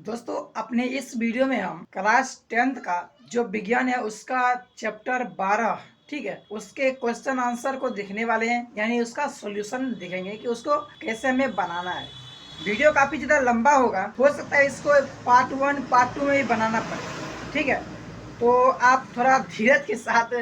दोस्तों अपने इस वीडियो में हम क्लास 10th का जो विज्ञान है उसका चैप्टर 12 ठीक है उसके क्वेश्चन आंसर को देखने वाले हैं, यानी उसका सॉल्यूशन देखेंगे कि उसको कैसे हमें बनाना है। वीडियो काफ़ी ज़्यादा लंबा होगा, हो सकता है इसको पार्ट 1 पार्ट 2 में ही बनाना पड़े। ठीक है, तो आप थोड़ा धीरज के साथ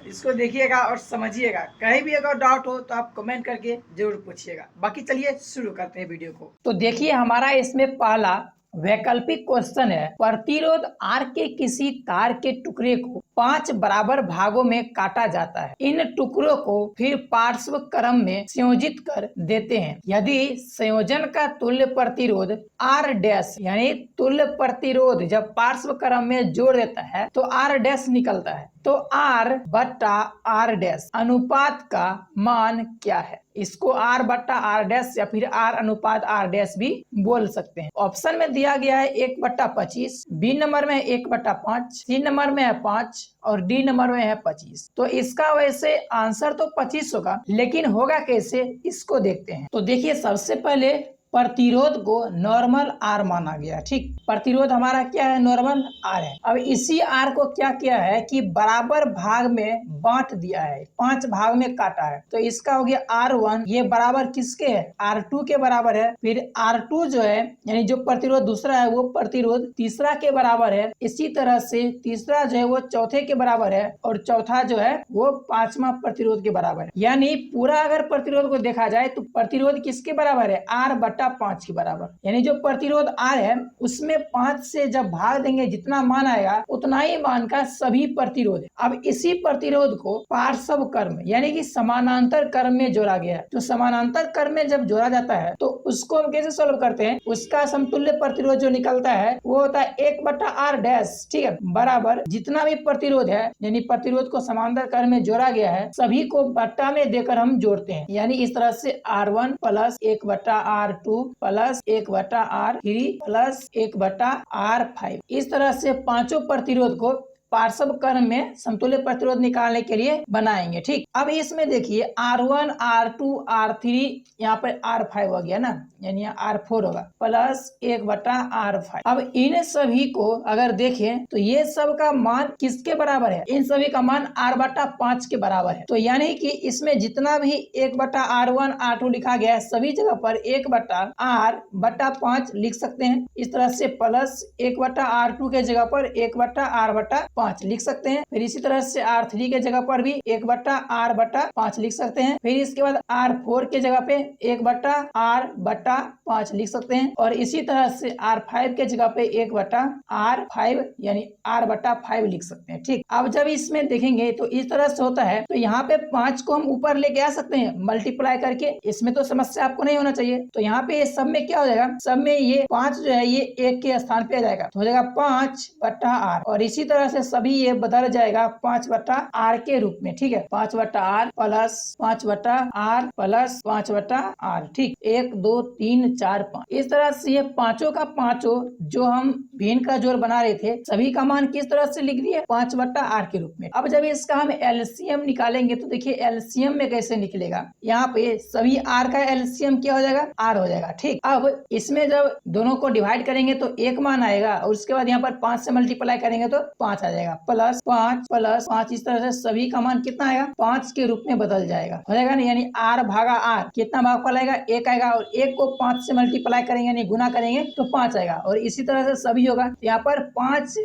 इसको देखिएगा और समझिएगा। कहीं भी अगर डाउट हो तो आप कमेंट करके जरूर पूछिएगा। बाकी चलिए शुरू करते हैं वीडियो को। तो देखिए हमारा इसमें पहला वैकल्पिक क्वेश्चन है, प्रतिरोध आर के किसी तार के टुकड़े को 5 बराबर भागों में काटा जाता है। इन टुकड़ों को फिर पार्श्व क्रम में संयोजित कर देते हैं। यदि संयोजन का तुल्य प्रतिरोध आर डैश यानी तुल्य प्रतिरोध जब पार्श्व क्रम में जोड़ देता है तो आर डैश निकलता है। तो आर बट्टा आर डैश अनुपात का मान क्या है? इसको आर बट्टा आर डैश या फिर आर अनुपात आर डैश भी बोल सकते हैं। ऑप्शन में दिया गया है 1/25, बी नंबर में 1/5, सी नंबर में है 5 और डी नंबर में है 25। तो इसका वैसे आंसर तो 25 होगा, लेकिन होगा कैसे इसको देखते हैं। तो देखिए सबसे पहले प्रतिरोध को नॉर्मल आर माना गया। ठीक, प्रतिरोध हमारा क्या है? नॉर्मल आर है। अब इसी आर को क्या किया है कि बराबर भाग में बांट दिया है, 5 भाग में काटा है। तो इसका हो गया R1, ये बराबर किसके है? R2 के बराबर है। फिर R2 जो है यानी जो प्रतिरोध दूसरा है वो प्रतिरोध तीसरा के बराबर है। इसी तरह से तीसरा जो है वो चौथे के बराबर है और चौथा जो है वो 5वां प्रतिरोध के बराबर है। यानी पूरा अगर प्रतिरोध को देखा जाए तो प्रतिरोध किसके बराबर है? R/5 के बराबर। यानी जो प्रतिरोध R है उसमें 5 से जब भाग देंगे जितना मान आएगा उतना ही मान का सभी प्रतिरोध है। अब इसी प्रतिरोध को पार्श्व क्रम यानी कि समानांतर क्रम में जोड़ा गया है। तो समानांतर क्रम में जब जोड़ा जाता है तो उसको हम कैसे सोल्व करते हैं? उसका समतुल्य प्रतिरोध जो निकलता है वो होता है 1/R डैश, ठीक है, बराबर जितना भी प्रतिरोध है यानी प्रतिरोध को समानांतर क्रम में जोड़ा गया है सभी को बट्टा में देकर हम जोड़ते हैं। यानी इस तरह से R1 plus 1/R2 plus 1/R3 plus 1/R5, इस तरह से पांचों प्रतिरोध को पार्श्व क्रम में समतुल्य प्रतिरोध निकालने के लिए बनाएंगे। ठीक, अब इसमें देखिए R1 R2 R3 यहाँ पर R5 हो गया ना, यानी R4 होगा प्लस 1/R5। अब इन सभी को अगर देखें तो ये सब का मान किसके बराबर है? इन सभी का मान R/5 के बराबर है। तो यानी कि इसमें जितना भी 1/R1 R2 लिखा गया है सभी जगह पर 1/R/5 लिख सकते हैं। इस तरह से प्लस 1/R2 के जगह पर 1/R/5 लिख सकते हैं। फिर इसी तरह से R3 के जगह पर भी 1/R/5 लिख सकते हैं। फिर इसके बाद R4 के जगह पे 1/R/5 लिख सकते हैं और इसी तरह से R5 के जगह पे 1/R5 यानी R/5 लिख सकते हैं। ठीक, अब जब इसमें देखेंगे तो इस तरह से होता है। तो यहाँ पे 5 को हम ऊपर लेके आ सकते हैं मल्टीप्लाई करके, इसमें तो समस्या आपको नहीं होना चाहिए। तो यहाँ पे सब में क्या हो जाएगा? सब में ये 5 जो है ये 1 के स्थान पे आ जाएगा, तो हो जाएगा 5/R और इसी तरह से सभी ये बदल जाएगा 5/R के रूप में। ठीक है, 5/R plus 5/R plus 5/R। ठीक, 1 2 3 4 5, इस तरह से ये पांचों का पांचों जो हम भिन्न का जोड़ बना रहे थे सभी का मान किस तरह से लिख दिए? 5/R के रूप में। अब जब इसका हम एलसीएम निकालेंगे तो देखिए एलसीएम में कैसे निकलेगा। यहाँ पे सभी R का एलसीएम क्या हो जाएगा? R हो जाएगा। ठीक, अब इसमें जब दोनों को डिवाइड करेंगे तो 1 मान आएगा और उसके बाद यहाँ पर 5 से मल्टीप्लाई करेंगे तो 5 आ जाएगा, प्लस 5 इस तरह से सभी का मान कितना आएगा? 5 के रूप में बदल जाएगा, हो जाएगा ना। यानी R/R कितना भागफल आएगा? 1 आएगा और 1 को 5 से मल्टीप्लाई करेंगे यानी गुना करेंगे तो 5 आएगा और इसी तरह से सभी होगा। यहाँ पर 5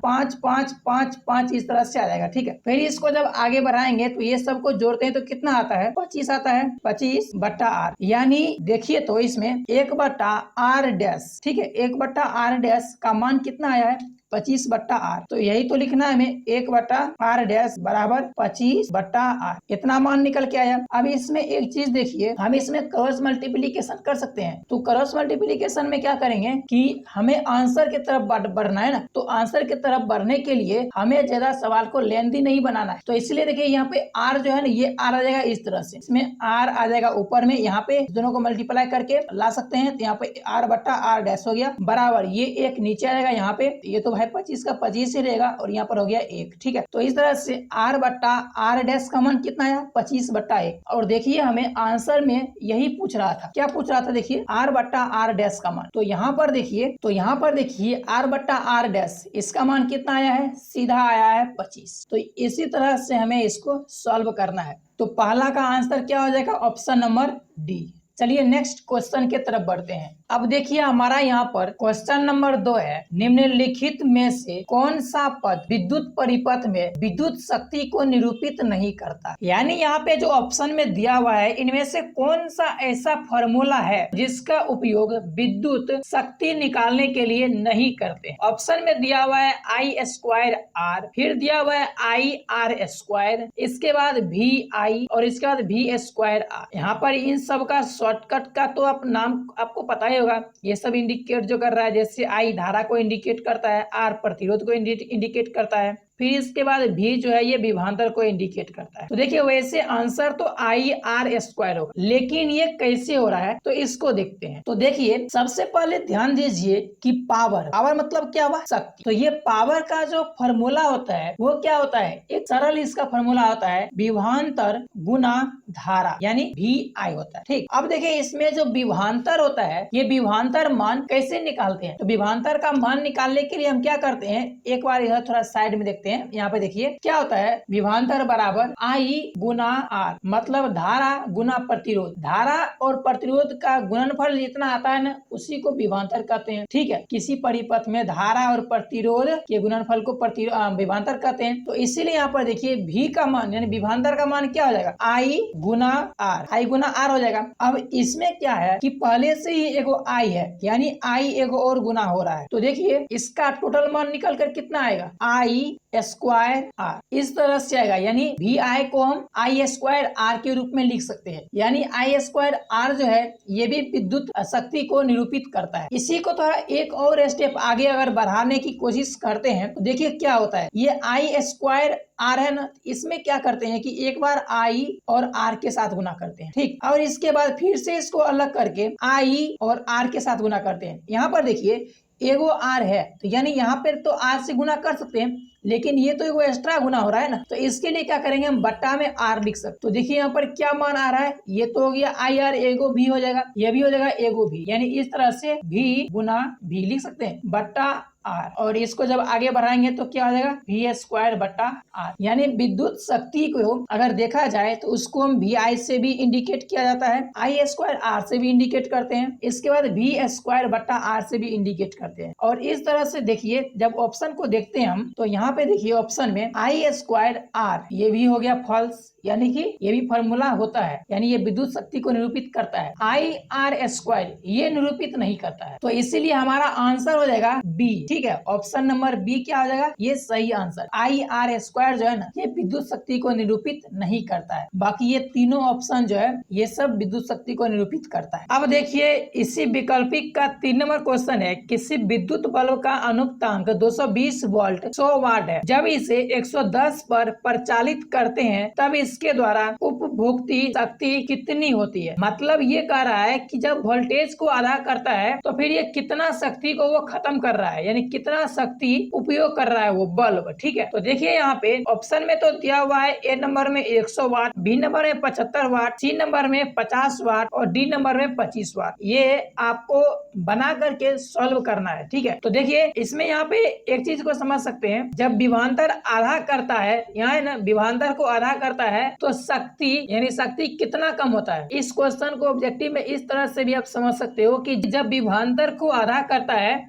5 5 5 5 इस तरह से आ जाएगा। ठीक है, फिर इसको जब आगे बढ़ाएंगे तो ये सबको जोड़ते हैं तो कितना आता है? 25 आता है, 25/R। यानी देखिए तो इसमें 1/R डैश, ठीक है, 1/R डैश का मान कितना आया है? 25/R। तो यही तो लिखना है हमें, 1/R डैश बराबर 25/R, इतना मान निकल के आया। अब इसमें एक चीज देखिए, हम इसमें क्रॉस मल्टीप्लीकेशन कर सकते हैं। तो क्रॉस मल्टीप्लीकेशन में क्या करेंगे कि हमें आंसर की तरफ बढ़ना है ना, तो आंसर की तरफ बढ़ने के लिए हमें ज्यादा सवाल को लेंथी नहीं बनाना है। तो इसलिए देखिए यहाँ पे R जो है ना ये R आ जाएगा इस तरह से, इसमें R आ जाएगा ऊपर में, यहाँ पे दोनों को मल्टीप्लाई करके ला सकते हैं। तो यहाँ पे R/R डैश हो गया बराबर, ये एक नीचे आ जाएगा यहाँ पे, ये तो है 25 का 25 ही रहेगा और यहाँ पर हो गया 1, ठीक है। तो इस तरह से r बट्टा r डैश का मान कितना आया 25/1। और देखिए हमें आंसर में यही पूछ रहा था, क्या पूछ रहा था, देखिए r बट्टा r डैश का मान। तो यहाँ पर देखिए r बट्टा r डैश इसका मान कितना आया है, सीधा आया है 25। तो इसी तरह से हमें इसको सॉल्व करना है। तो पहला का आंसर क्या हो जाएगा, ऑप्शन नंबर डी। चलिए नेक्स्ट क्वेश्चन के तरफ बढ़ते हैं। अब देखिए हमारा यहाँ पर क्वेश्चन नंबर 2 है, निम्नलिखित में से कौन सा पद विद्युत परिपथ में विद्युत शक्ति को निरूपित नहीं करता। यानी यहाँ पे जो ऑप्शन में दिया हुआ है इनमें से कौन सा ऐसा फॉर्मूला है जिसका उपयोग विद्युत शक्ति निकालने के लिए नहीं करते। ऑप्शन में दिया हुआ है I²R, फिर दिया हुआ है IR², इसके बाद VI और इसके बाद V²R। यहाँ पर इन सब का शॉर्टकट का तो आप नाम आपको पता ही होगा। ये सब इंडिकेट जो कर रहा है, जैसे I धारा को इंडिकेट करता है, R प्रतिरोध को इंडिकेट करता है, फिर इसके बाद V जो है ये विभवांतर को इंडिकेट करता है। तो देखिए वैसे आंसर तो IR² होगा, लेकिन ये कैसे हो रहा है तो इसको देखते हैं। तो देखिए सबसे पहले ध्यान दीजिए कि पावर मतलब क्या हुआ, शक्ति। तो ये पावर का जो फॉर्मूला होता है वो क्या होता है, एक सरल इसका फॉर्मूला होता है विभवांतर गुना धारा, यानी VI होता है, ठीक। अब देखिए इसमें जो विभवांतर होता है, ये विभवांतर मान कैसे निकालते हैं। तो विभवांतर का मान निकालने के लिए हम क्या करते हैं, एक बार यह थोड़ा साइड में देखते हैं। यहाँ पे देखिए क्या होता है, विभवांतर बराबर I गुना R, मतलब धारा गुना प्रतिरोध। धारा और प्रतिरोध का गुणनफल जितना आता है ना उसी को विभवांतर कहते हैं, ठीक है। किसी परिपथ में धारा और प्रतिरोध के गुणनफल को विभवांतर कहते हैं। तो इसीलिए यहाँ पर देखिए V का मान यानी विभवांतर का मान क्या हो जाएगा, I गुना R हो जाएगा। अब इसमें क्या है कि पहले से ही एगो I है, यानी I एगो और गुना हो रहा है। तो देखिए इसका टोटल मान निकल कर कितना आएगा, I²R, इस तरह से आएगा। यानी VI को हम I²R के रूप में लिख सकते हैं। यानी I²R जो है ये भी विद्युत शक्ति को निरूपित करता है। इसी को थोड़ा एक और स्टेप आगे अगर बढ़ाने की कोशिश करते हैं तो देखिए क्या होता है, ये I²R है ना, इसमें क्या करते हैं कि एक बार I और R के साथ गुना करते हैं, ठीक। और इसके बाद फिर से इसको अलग करके I और R के साथ गुना करते हैं। यहाँ पर देखिए एगो R है तो यानी यहाँ पर तो R से गुना कर सकते हैं, लेकिन ये तो एगो एक्स्ट्रा गुना हो रहा है ना, तो इसके लिए क्या करेंगे हम बट्टा में R लिख सकते। तो देखिए यहाँ पर क्या मान आ रहा है, ये तो हो गया IR एगो V हो जाएगा, ये भी हो जाएगा एगो V, यानी इस तरह से V गुना V लिख सकते हैं बट्टा R। और इसको जब आगे बढ़ाएंगे तो क्या हो जाएगा V²/R। यानी विद्युत शक्ति को अगर देखा जाए तो उसको हम VI से भी इंडिकेट किया जाता है, I²R से भी इंडिकेट करते हैं, इसके बाद V²/R से भी इंडिकेट करते हैं। और इस तरह से देखिए जब ऑप्शन को देखते हैं हम तो यहाँ पे देखिए ऑप्शन में I²R ये भी हो गया फॉल्स, यानी कि ये भी फॉर्मूला होता है, यानी ये विद्युत शक्ति को निरूपित करता है। IR² ये निरूपित नहीं करता है, तो इसीलिए हमारा आंसर हो जाएगा B, ठीक है। ऑप्शन नंबर B क्या हो जाएगा, ये सही आंसर। IR² जो है ना ये विद्युत शक्ति को निरूपित नहीं करता है, बाकी ये तीनों ऑप्शन जो है ये सब विद्युत शक्ति को निरूपित करता है। अब देखिए इसी विकल्पिक का 3 नंबर क्वेश्चन है, किसी विद्युत बल्ब का अनुपातांक 220 वोल्ट 100 वाट है, जब इसे 110 पर प्रचालित करते हैं तब इसके द्वारा उपभोक्ति शक्ति कितनी होती है। मतलब ये कह रहा है कि जब वोल्टेज को आधा करता है तो फिर ये कितना शक्ति को वो खत्म कर रहा है, यानी कितना शक्ति उपयोग कर रहा है वो बल्ब, ठीक है। तो देखिए यहाँ पे ऑप्शन में तो दिया हुआ है ए नंबर में 100 वाट, बी नंबर में 75 वाट, सी नंबर में 50 वाट और डी नंबर में 25 वाट। ये आपको बना करके सॉल्व करना है, ठीक है। तो देखिए इसमें यहाँ पे एक चीज को समझ सकते हैं, जब विभवांतर आधा करता है, यहाँ है ना विभवांतर को आधा करता है तो शक्ति यानी शक्ति कितना कम होता है। इस क्वेश्चन को ऑब्जेक्टिव में इस तरह से भी आप समझ सकते हो कि जब विभवांतर को आधा करता है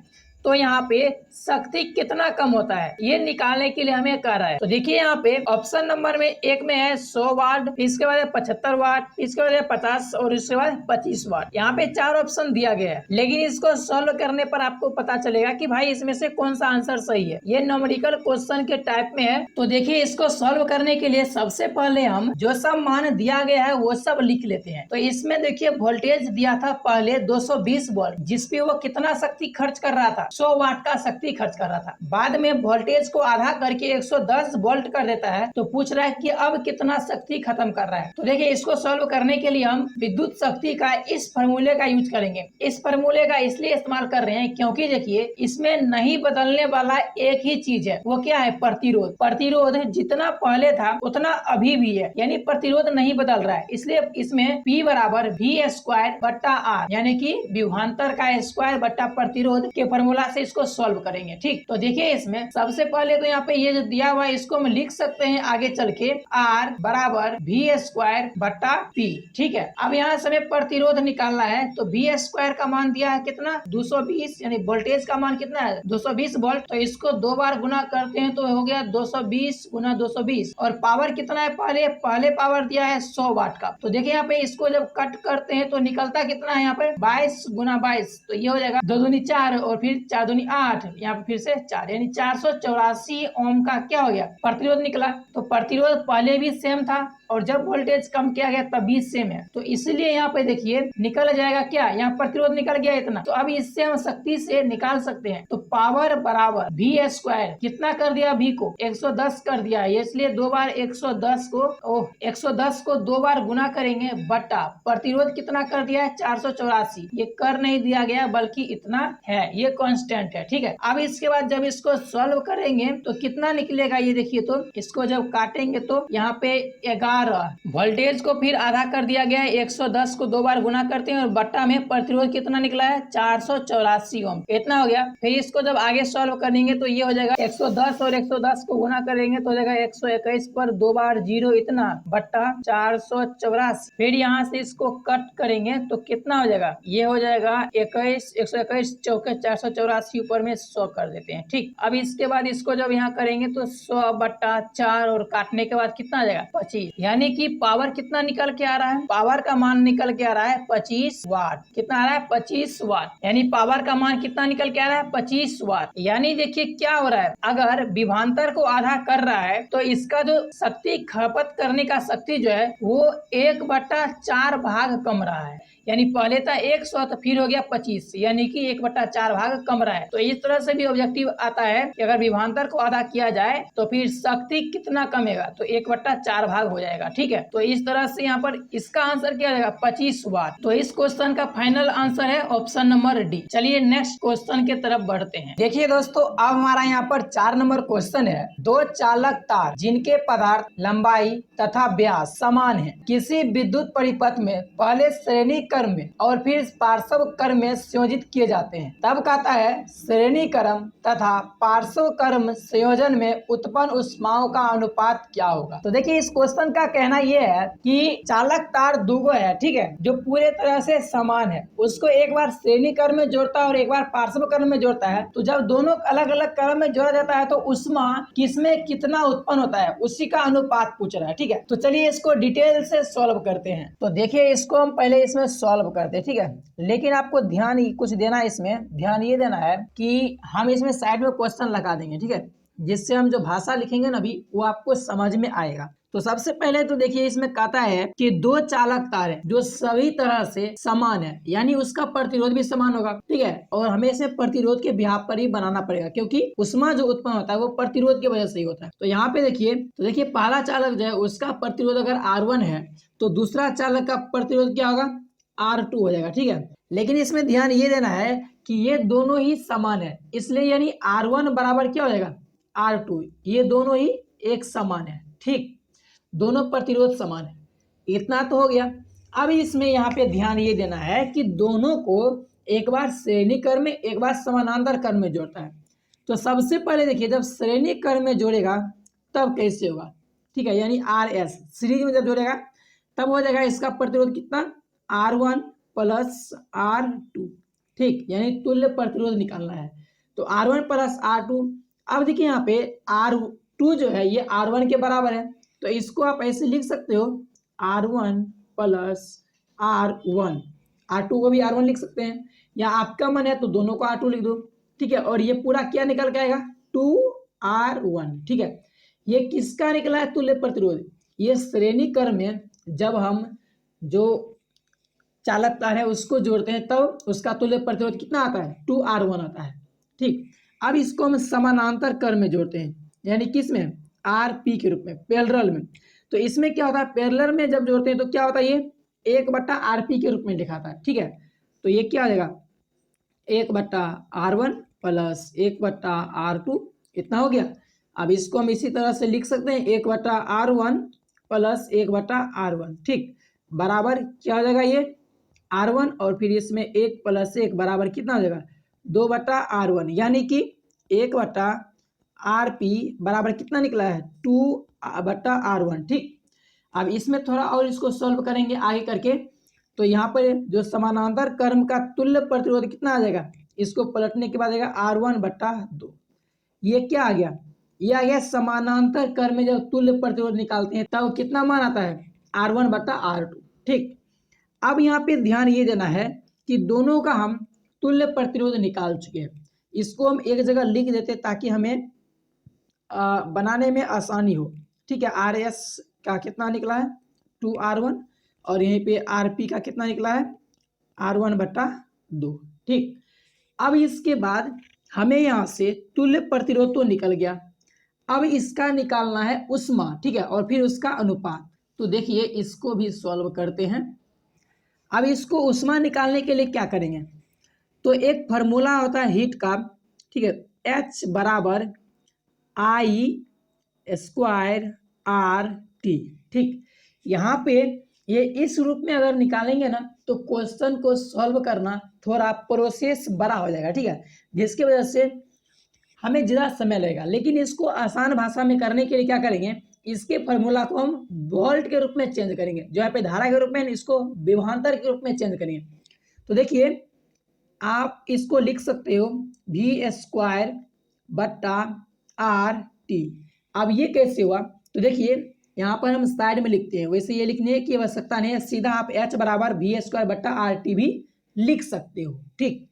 तो यहाँ पे शक्ति कितना कम होता है ये निकालने के लिए हमें कह रहा है। तो देखिए यहाँ पे ऑप्शन नंबर में एक में है 100 वाट, इसके बाद 75 वाट, इसके बाद 50 और इसके बाद 25 वाट। यहाँ पे 4 ऑप्शन दिया गया है, लेकिन इसको सॉल्व करने पर आपको पता चलेगा कि भाई इसमें से कौन सा आंसर सही है। ये न्यूमेरिकल क्वेश्चन के टाइप में है। तो देखिए इसको सॉल्व करने के लिए सबसे पहले हम जो सब मान दिया गया है वो सब लिख लेते हैं। तो इसमें देखिए वोल्टेज दिया था पहले 220 वोल्ट, जिसपे वो कितना शक्ति खर्च कर रहा था 100 वाट का शक्ति खर्च कर रहा था। बाद में वोल्टेज को आधा करके 110 वोल्ट कर देता है, तो पूछ रहा है कि अब कितना शक्ति खत्म कर रहा है। तो देखिए इसको सॉल्व करने के लिए हम विद्युत शक्ति का इस फॉर्मूले का यूज करेंगे। इस फॉर्मूले का इसलिए इस्तेमाल कर रहे हैं क्योंकि देखिए इसमें नहीं बदलने वाला एक ही चीज है, वो क्या है, प्रतिरोध। प्रतिरोध जितना पहले था उतना अभी भी है, यानी प्रतिरोध नहीं बदल रहा है। इसलिए इसमें P बराबर V² बट्टा R, यानी कि विभवांतर का स्क्वायर बट्टा प्रतिरोध के फॉर्मूला से इसको सॉल्व करेंगे। ठीक, तो देखिए इसमें सबसे पहले तो यहाँ पे ये जो दिया हुआ है इसको हम लिख सकते हैं आगे चल के R बराबर V² बट्टा P। ठीक है, अब यहाँ से हमें प्रतिरोध निकालना है, तो V² का मान दिया है कितना, 220, यानी वोल्टेज का मान कितना है 220 वोल्ट। तो इसको 2 बार गुना करते हैं तो हो गया 220 गुना 220, और पावर कितना है, पहले पावर दिया है 100 वाट का। तो देखिए यहाँ पे इसको जब कट करते हैं तो निकलता कितना है यहाँ पे 22 गुना 22, तो ये हो जाएगा 2 दूनी 4 और फिर 4 दूनी 8, यहाँ पे फिर से 4, यानी 484 ओम का क्या हो गया, प्रतिरोध निकला। तो प्रतिरोध पहले भी सेम था और जब वोल्टेज कम किया गया तब भी सेम है, तो इसलिए यहाँ पे देखिए निकल जाएगा क्या, यहाँ प्रतिरोध निकल गया इतना। तो अब इससे हम शक्ति से निकाल सकते हैं, तो पावर बराबर V² कितना कर दिया, V को 110 कर दिया है, इसलिए 2 बार 110 को 2 बार गुना करेंगे बटा प्रतिरोध कितना कर दिया है 484, ये कर नहीं दिया गया बल्कि इतना है, ये कांस्टेंट है। ठीक है, अब इसके बाद जब इसको सॉल्व करेंगे तो कितना निकलेगा, ये देखिए, तो इसको जब काटेंगे तो यहाँ पे 11, वोल्टेज को फिर आधा कर दिया गया है, 110 को 2 बार गुना करते हैं और बट्टा में प्रतिरोध कितना निकला है 484 ओम, इतना हो गया। फिर इसको जब आगे सॉल्व करेंगे तो ये हो जाएगा 110 और 110 को गुना करेंगे तो हो जाएगा 121 पर 2 बार 0 इतना बट्टा 484। फिर यहाँ से इसको कट करेंगे तो कितना हो जाएगा, ये हो जाएगा 121 चौके 484 ऊपर में 100 कर देते हैं। ठीक, अब इसके बाद इसको जब यहाँ करेंगे तो 100 बट्टा 4 और काटने के बाद कितना आ जाएगा 25, यानी कि पावर कितना निकल के आ रहा है, पावर का मान निकल के आ रहा है 25 वाट। कितना आ रहा है 25 वाट, यानी पावर का मान कितना निकल के आ रहा है 25 वाट। यानी देखिए क्या हो रहा है, अगर विभवांतर को आधा कर रहा है तो इसका जो शक्ति खपत करने का शक्ति जो है वो 1/4 भाग कम रहा है, यानी पहले था 100 तो फिर हो गया 25, यानी कि 1/4 भाग कम रहा है। तो इस तरह से भी ऑब्जेक्टिव आता है कि अगर विभवांतर को आधा किया जाए तो फिर शक्ति कितना कमेगा, तो 1/4 भाग हो जाएगा। ठीक है, तो इस तरह से यहाँ पर इसका आंसर क्या जाएगा 25 वाट। तो इस क्वेश्चन का फाइनल आंसर है ऑप्शन नंबर डी। चलिए नेक्स्ट क्वेश्चन के तरफ बढ़ते हैं। देखिए दोस्तों, अब हमारा यहाँ पर 4 नंबर क्वेश्चन है, 2 चालक तार जिनके पदार्थ लंबाई तथा व्यास समान है किसी विद्युत परिपथ में पहले श्रेणी क्रम में और फिर पार्श्व क्रम में संयोजित किए जाते हैं, तब कहता है श्रेणी क्रम तथा पार्श्व क्रम संयोजन में उत्पन्न ऊष्माओं का अनुपात क्या होगा। तो देखिए इस क्वेश्चन का कहना यह है कि चालक तार दुगो है, ठीक है, जो पूरे तरह से समान है, उसको एक बार श्रेणी क्रम में जोड़ता है और एक बार पार्श्व क्रम में जोड़ता है। तो जब दोनों अलग अलग क्रम में जोड़ा जाता है तो ऊष्मा किसमें कितना उत्पन्न होता है उसी का अनुपात पूछ रहा है। ठीक है, तो चलिए इसको डिटेल से सॉल्व करते हैं। तो देखिए इसको हम पहले इसमें सॉल्व करते हैं, ठीक है, लेकिन आपको ध्यान कुछ देना है, इसमें ध्यान ये देना है कि हम इसमें साइड में क्वेश्चन लगा देंगे, ठीक है, जिससे हम जो भाषा लिखेंगे ना अभी वो आपको समझ में आएगा। तो सबसे पहले तो देखिए इसमें कहता है कि 2 चालक तार है जो सभी तरह से समान है, यानी उसका प्रतिरोध भी समान होगा। ठीक है, और हमें इसे प्रतिरोध के बिहाफ पर ही बनाना पड़ेगा क्योंकि ऊष्मा जो उत्पन्न होता है वो प्रतिरोध की वजह से ही होता है। तो यहाँ पे देखिए, तो देखिए पहला चालक जो है उसका प्रतिरोध अगर R1 है तो दूसरा चालक का प्रतिरोध क्या होगा R2 हो जाएगा। ठीक है, लेकिन इसमें ध्यान ये देना है कि ये दोनों ही समान है, इसलिए यानी R1 बराबर क्या हो जाएगा R2, ये दोनों ही एक समान है। ठीक, दोनों प्रतिरोध समान है, इतना तो हो गया। अब इसमें यहाँ पे ध्यान ये देना है कि दोनों को एक बार श्रेणी क्रम में एक बार समानांतर क्रम में जोड़ता है। तो सबसे पहले देखिए जब श्रेणी क्रम में जोड़ेगा तब कैसे होगा, ठीक है, यानी RS सीरीज में जब जोड़ेगा तब हो जाएगा इसका प्रतिरोध कितना R1 प्लस R2। ठीक, यानी तुल्य प्रतिरोध निकालना है, तो R1 प्लस R2। अब देखिए यहाँ पे R2 जो है ये R1 के बराबर है, तो इसको आप ऐसे लिख सकते हो R1 प्लस R1, R2 को भी R1 लिख सकते हैं, या आपका मन है तो दोनों को R2 लिख दो। ठीक है, और ये पूरा क्या निकल के आएगा 2R1। ठीक है, ये किसका निकला है तुल्य प्रतिरोध, ये श्रेणी क्रम में जब हम जो चालक तार है उसको जोड़ते हैं तब उसका तुल्य प्रतिरोध कितना आता है 2R1 आता है। ठीक, अब इसको हम समानांतर क्रम में जोड़ते हैं, यानी किस में, आर पी के रूप में, पैरेलल में। तो इसमें क्या होता है, पैरेलल में जब जोड़ते हैं तो क्या होता है, ये 1/RP के रूप में लिखाता है। ठीक है, तो ये क्या हो जाएगा, 1/R1 प्लस 1/R2, इतना हो गया। अब इसको हम इसी तरह से लिख सकते हैं, 1/R1 प्लस 1/R1, ठीक, बराबर क्या हो जाएगा, ये R1 और फिर इसमें 1 प्लस 1 बराबर कितना हो जाएगा, 2/R1, यानी कि 1/RP बराबर कितना निकला है, 2/R1। ठीक, अब इसमें थोड़ा और इसको सॉल्व करेंगे आगे करके, तो यहाँ पर जो समानांतर क्रम का तुल्य प्रतिरोध कितना आ जाएगा, इसको पलटने के बाद आएगा R1/2। ये क्या आ गया, ये आ गया समानांतर क्रम में जब तुल्य प्रतिरोध निकालते हैं तब कितना मान आता है, R1/R2। ठीक, अब यहाँ पे ध्यान ये देना है कि दोनों का हम तुल्य प्रतिरोध निकाल चुके हैं। इसको हम एक जगह लिख देते ताकि हमें बनाने में आसानी हो। ठीक है, RS का कितना निकला है, 2R1, और यहीं पे RP का कितना निकला है, R1/2। ठीक, अब इसके बाद हमें यहाँ से तुल्य प्रतिरोध तो निकल गया, अब इसका निकालना है उष्मा। ठीक है, और फिर उसका अनुपात। तो देखिए इसको भी सॉल्व करते हैं। अब इसको उष्मा निकालने के लिए क्या करेंगे, तो एक फार्मूला होता है हीट का। ठीक है, H बराबर I²RT। ठीक, यहाँ पे ये इस रूप में अगर निकालेंगे ना तो क्वेश्चन को सॉल्व करना थोड़ा प्रोसेस बड़ा हो जाएगा। ठीक है, जिसकी वजह से हमें ज़्यादा समय लगेगा, लेकिन इसको आसान भाषा में करने के लिए क्या करेंगे, इसके फार्मूला को हम वोल्ट के रूप में चेंज करेंगे, जो यहाँ पे धारा के रूप में, इसको विभवांतर के रूप में चेंज करेंगे। तो देखिए आप इसको लिख सकते हो V²/RT। अब ये कैसे हुआ, तो देखिए यहाँ पर हम साइड में लिखते हैं, वैसे ये लिखने की आवश्यकता नहीं है, सीधा आप H बराबर V²/RT भी लिख सकते हो। ठीक,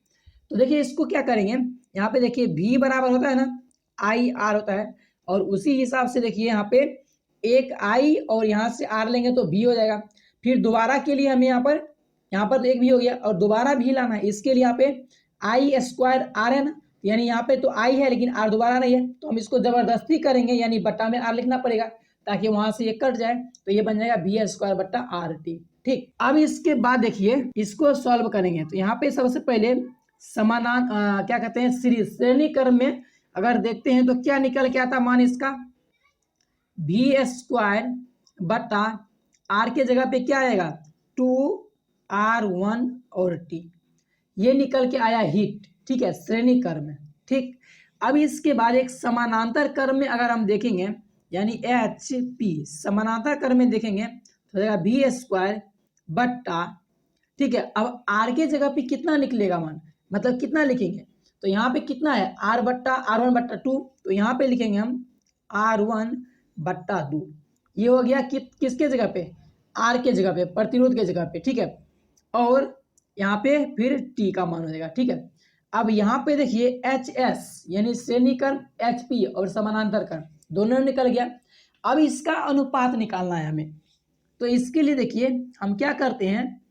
तो देखिए इसको क्या करेंगे, यहाँ पे देखिए V बराबर होता है ना IR होता है, और उसी हिसाब से देखिए यहाँ पे एक I और यहाँ से R लेंगे तो V हो जाएगा। फिर दोबारा के लिए हमें यहाँ पर तो एक भी हो गया, और दोबारा भी लाना है, इसके लिए यहाँ पे I² है ना, यानी यहाँ पे तो I है लेकिन R दोबारा नहीं है, तो हम इसको जबरदस्ती करेंगे, यानी बट्टा में R लिखना पड़ेगा ताकि वहां से ये कट जाए, तो ये बन जाएगा V²/RT। ठीक, अब इसके बाद देखिए इसको सॉल्व करेंगे, तो यहाँ पे सबसे पहले क्या कहते हैं, श्रेणी क्रम में अगर देखते हैं तो क्या निकल के आता मान इसका, V²/R के जगह पे क्या आएगा, 2R1 और T, ये निकल के आया हीट। ठीक है, श्रेणी क्रम में। ठीक, अब इसके बाद एक समानांतर क्रम में अगर हम देखेंगे, यानी HP समानांतर क्रम में देखेंगे तो V²/, ठीक है, अब R के जगह पे कितना निकलेगा मान, मतलब कितना लिखेंगे, तो यहाँ पे कितना है, R1/2, तो यहाँ पे लिखेंगे हम R1/2। ये हो गया किसके जगह पे, R के जगह पे, प्रतिरोध के जगह पे। ठीक है, और यहाँ पे फिर T का मान हो जाएगा। ठीक है, अब यहाँ पे देखिए HS यानी श्रेणी क्रम, HP और समानांतर क्रम दोनों निकल गया। अब इसका अनुपात निकालना है हमें, तो इसके लिए देखिए हम क्या करते हैं